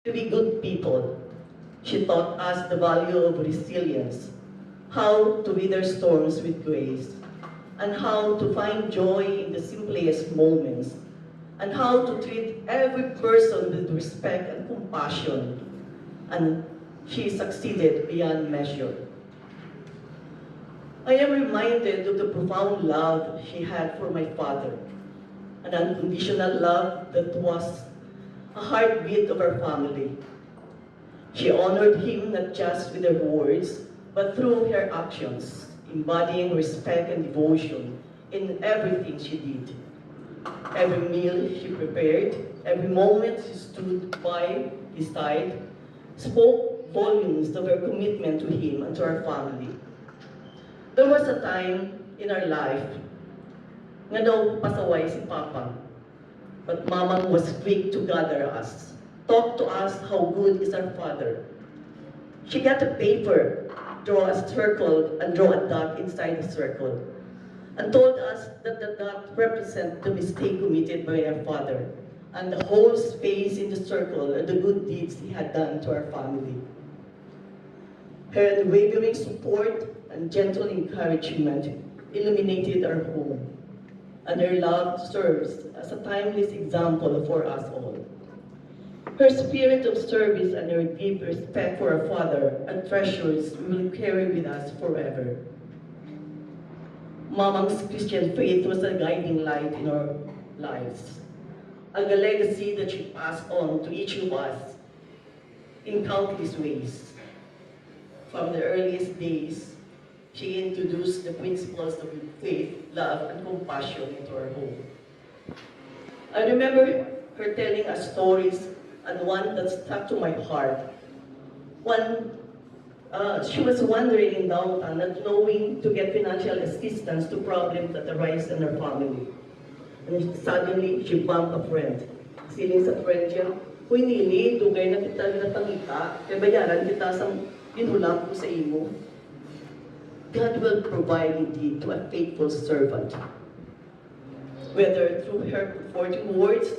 to be good people. She taught us the value of resilience, how to weather storms with grace, and how to find joy in the simplest moments, and how to treat every person with respect and compassion. And she succeeded beyond measure. I am reminded of the profound love she had for my father, an unconditional love that was a heartbeat of our family. She honored him not just with her words, but through her actions, embodying respect and devotion in everything she did. Every meal she prepared, every moment she stood by his side, spoke volumes of her commitment to him and to our family. There was a time in our life nga daw pasaway si Papa, but Mama was quick to gather us, talk to us how good is our father. She got a paper, draw a circle, and draw a dot inside the circle, and told us that the dot represents the mistake committed by our father, and the whole space in the circle are the good deeds he had done to our family. Her unwavering support and gentle encouragement illuminated our home, and her love serves as a timeless example for us all. Her spirit of service and her deep respect for our father and treasures will carry with us forever. Mamang's Christian faith was a guiding light in our lives, a legacy that she passed on to each of us in countless ways. From the earliest days, she introduced the principles of faith, love, and compassion into our home. I remember her telling us stories, and one that stuck to my heart. She was wandering in downtown, not knowing to get financial assistance to problems that arise in her family. And suddenly, she bumped a friend. Siling sa friend niya, "Uy, Nili, dugay na kita natangita, kaya bayaran kita sa pinulang ko sa imo." God will provide indeed to a faithful servant. Whether through her comforting words,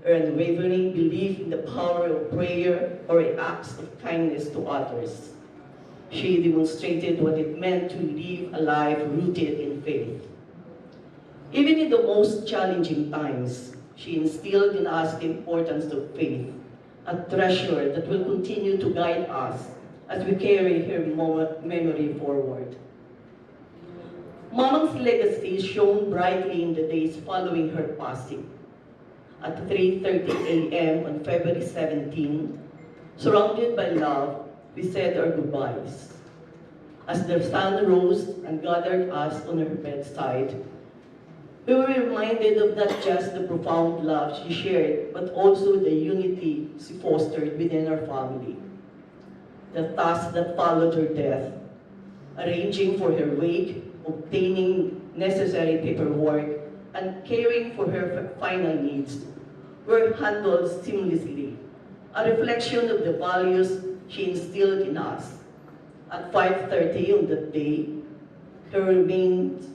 her unwavering belief in the power of prayer, or acts of kindness to others, she demonstrated what it meant to live a life rooted in faith. Even in the most challenging times, she instilled in us the importance of faith, a treasure that will continue to guide us as we carry her memory forward. Mamang's legacy shone brightly in the days following her passing. At 3:30 a.m. on February 17, surrounded by love, we said our goodbyes. As the sun rose and gathered us on her bedside, we were reminded of not just the profound love she shared, but also the unity she fostered within our family. The tasks that followed her death, arranging for her wake, obtaining necessary paperwork, and caring for her final needs, were handled seamlessly, a reflection of the values she instilled in us. At 5:30 on that day, her remains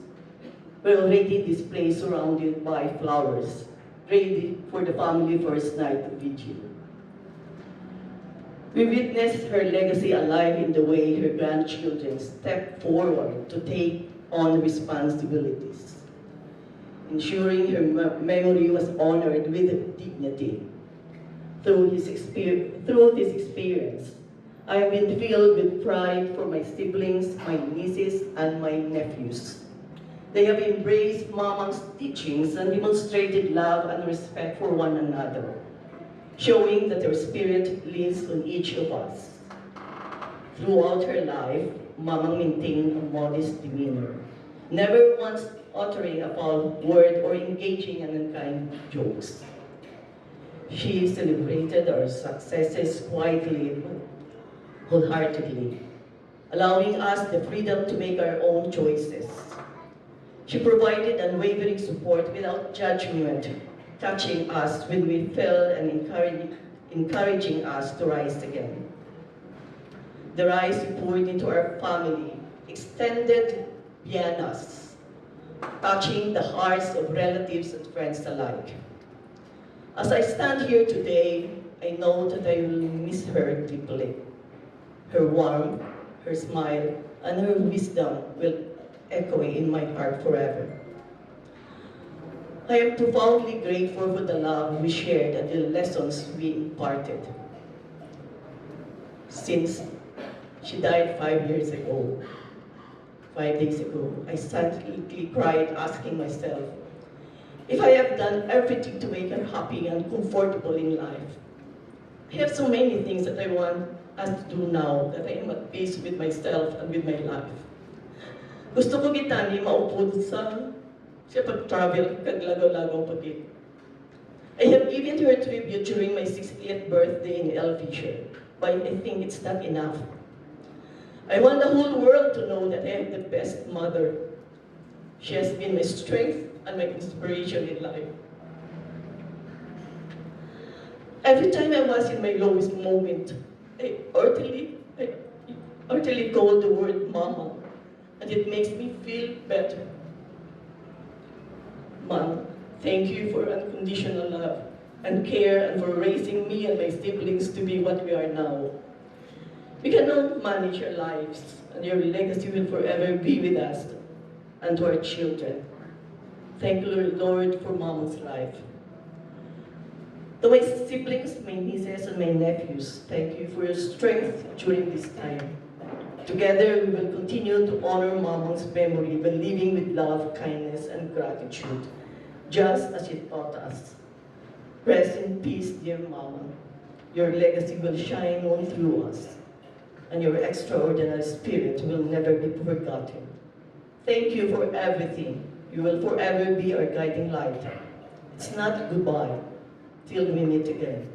were already displayed surrounded by flowers, ready for the family first night of vigil. We witnessed her legacy alive in the way her grandchildren stepped forward to take on responsibilities, ensuring her memory was honored with dignity. Through this experience, I have been filled with pride for my siblings, my nieces, and my nephews. They have embraced Mamang's teachings and demonstrated love and respect for one another, showing that her spirit lives on each of us. Throughout her life, Mamang maintained a modest demeanor, never once uttering a foul word or engaging in unkind jokes. She celebrated our successes quietly but wholeheartedly, allowing us the freedom to make our own choices. She provided unwavering support without judgment, touching us when we fell and encouraging us to rise again. The rise she poured into our family extended beyond us, touching the hearts of relatives and friends alike. As I stand here today, I know that I will miss her deeply. Her warmth, her smile, and her wisdom will echo in my heart forever. I am profoundly grateful for the love we shared and the lessons we imparted. Since she died 5 years ago, 5 days ago, I silently cried, asking myself if I have done everything to make her happy and comfortable in life. I have so many things that I want us to do now that I am at peace with myself and with my life. Gusto ko gitani maupo sa pag-travel kag lagaw-lagaw pagit. I have given her tribute during my 60th birthday in El Fisher, but I think it's not enough. I want the whole world to know that I am the best mother. She has been my strength and my inspiration in life. Every time I was in my lowest moment, I heartily call the word Mama, and it makes me feel better. Mom, thank you for unconditional love and care and for raising me and my siblings to be what we are now. We cannot manage your lives, and your legacy will forever be with us and to our children. Thank you, Lord, for Mom's life. To my siblings, my nieces, and my nephews, thank you for your strength during this time. Together, we will continue to honor Mama's memory by living with love, kindness, and gratitude, just as she taught us. Rest in peace, dear Mama. Your legacy will shine on through us, and your extraordinary spirit will never be forgotten. Thank you for everything. You will forever be our guiding light. It's not goodbye till we meet again.